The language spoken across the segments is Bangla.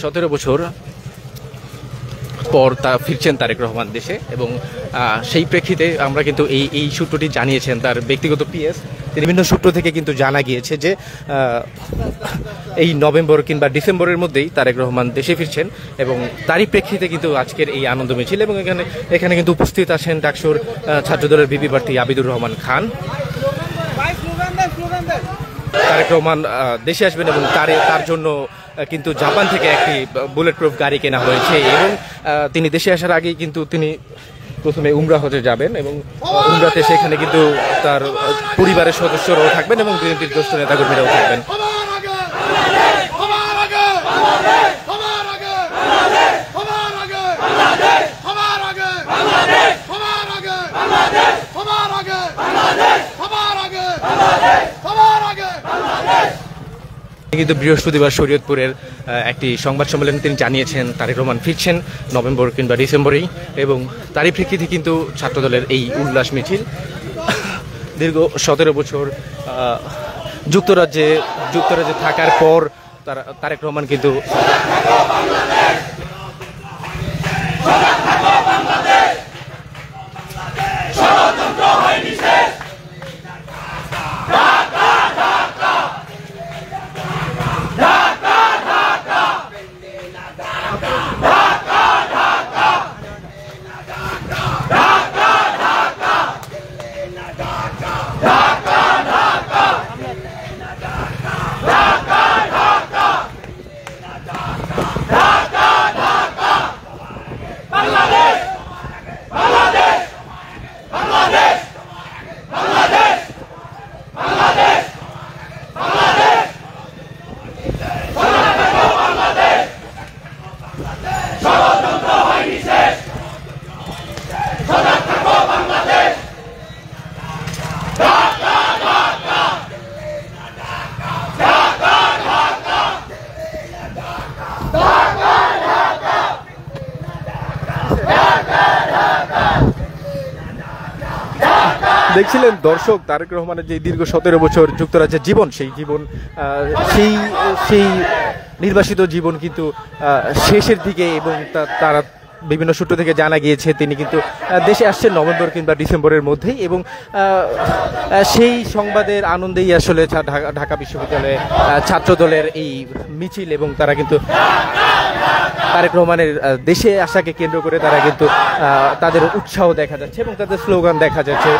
17 বছর পর তা ফিরছেন তারেক রহমান দেশে, এবং সেই প্রেক্ষিতে আমরা কিন্তু এই সূত্রটি জানিয়েছেন তার ব্যক্তিগত পিএস। বিভিন্ন সূত্র থেকে কিন্তু জানা গিয়েছে যে এই নভেম্বর কিংবা ডিসেম্বরের মধ্যেই তারেক রহমান দেশে ফিরছেন, এবং তারই প্রেক্ষিতে কিন্তু আজকের এই আনন্দ মিছিল। এবং এখানে কিন্তু উপস্থিত আছেন ডাকসুর ছাত্রদলের ভিপি প্রার্থী আবিদুর রহমান খান। তারেক রহমান দেশে আসবেন এবং তার জন্য কিন্তু জাপান থেকে একটি বুলেট প্রুফ গাড়ি কেনা হয়েছে, এবং তিনি দেশে আসার আগেই কিন্তু তিনি প্রথমে উমরা হজে যাবেন, এবং উমরাতে সেখানে কিন্তু তার পরিবারের সদস্যরাও থাকবেন এবং বিএনপির জ্যেষ্ঠ নেতাকর্মীরাও থাকবেন। কিন্তু বৃহস্পতিবার শরীয়তপুরের একটি সংবাদ সম্মেলনে তিনি জানিয়েছেন তারেক রহমান ফিরছেন নভেম্বর কিংবা ডিসেম্বরেই, এবং তারই প্রেক্ষিতে কিন্তু ছাত্রদলের এই উল্লাস মিছিল। দীর্ঘ 17 বছর যুক্তরাজ্যে থাকার পর তারেক রহমান কিন্তু দেখছিলেন দর্শক তারেক রহমানের যে দীর্ঘ 17 বছর যুক্তরাজ্যের জীবন, সেই নির্বাসিত জীবন কিন্তু শেষের দিকে, এবং তারা বিভিন্ন সূত্র থেকে জানা গিয়েছে তিনি কিন্তু দেশে আসছেন নভেম্বর কিংবা ডিসেম্বরের মধ্যেই, এবং সেই সংবাদের আনন্দেই আসলে ঢাকা বিশ্ববিদ্যালয়ে ছাত্রদলের এই মিছিল, এবং তারা কিন্তু তারেক রহমানের দেশে আসাকে কেন্দ্র করে তারা কিন্তু তাদের উৎসাহ দেখা যাচ্ছে এবং তাদের স্লোগান দেখা যাচ্ছে।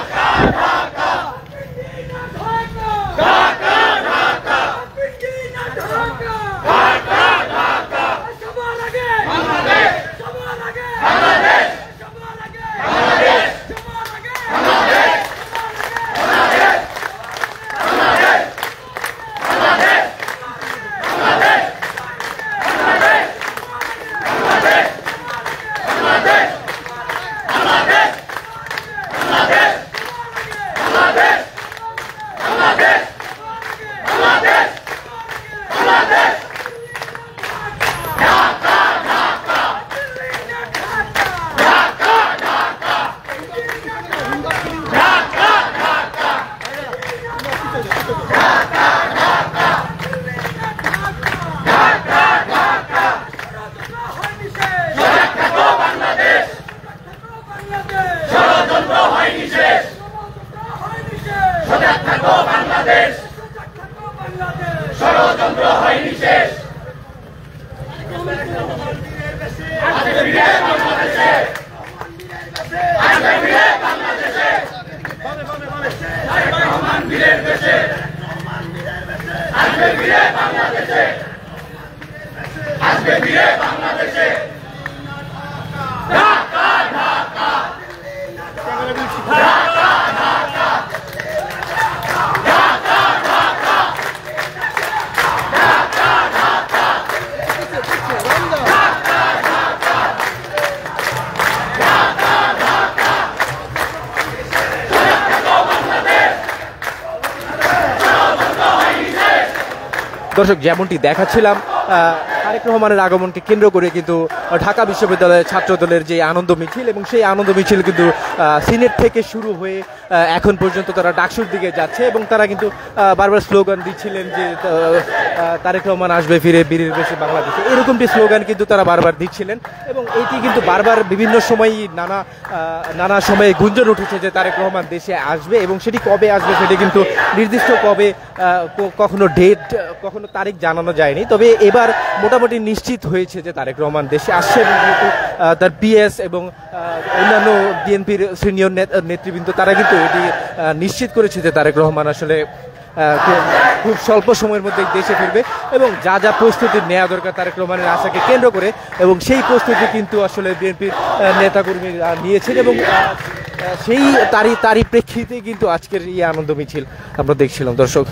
দর্শক যেমনটি দেখাচ্ছিলাম তারেক রহমানের আগমনকে কেন্দ্র করে কিন্তু ঢাকা বিশ্ববিদ্যালয়ের ছাত্র দলের যে আনন্দ মিছিল এবং সেই আনন্দ মিছিল কিন্তু সিনেট থেকে শুরু হয়ে এখন পর্যন্ত তারা ডাকসুর দিকে যাচ্ছে এবং তারা কিন্তু বারবার স্লোগান দিচ্ছিলেন যে তারেক রহমান আসবে ফিরে বীরের বেশে বাংলাদেশে, এরকমটি স্লোগান কিন্তু তারা বারবার দিচ্ছিলেন এবং এটি কিন্তু বারবার বিভিন্ন সময়ই নানা সময়ে গুঞ্জন উঠেছে যে তারেক রহমান দেশে আসবে এবং সেটি কবে আসবে সেটি কিন্তু নির্দিষ্ট কবে কখনো ডেট কখনো তারিখ জানানো যায়নি। তবে এবার মোটামুটি নিশ্চিত হয়েছে যে তারেক রহমান দেশে আসছে এবং যেহেতু তার পিএস এবং অন্যান্য বিএনপির সিনিয়র নেতৃবৃন্দ তারা কিন্তু এটি নিশ্চিত করেছে যে তারেক রহমান আসলে খুব স্বল্প সময়ের মধ্যে দেশে ফিরবে এবং যা যা প্রস্তুতি নেওয়া দরকার তারেক রহমানের আশাকে কেন্দ্র করে এবং সেই প্রস্তুতি কিন্তু আসলে বিএনপির নেতাকর্মী নিয়েছেন এবং সেই তারই প্রেক্ষিতে কিন্তু আজকের এই আনন্দ মিছিল আমরা দেখছিলাম দর্শক।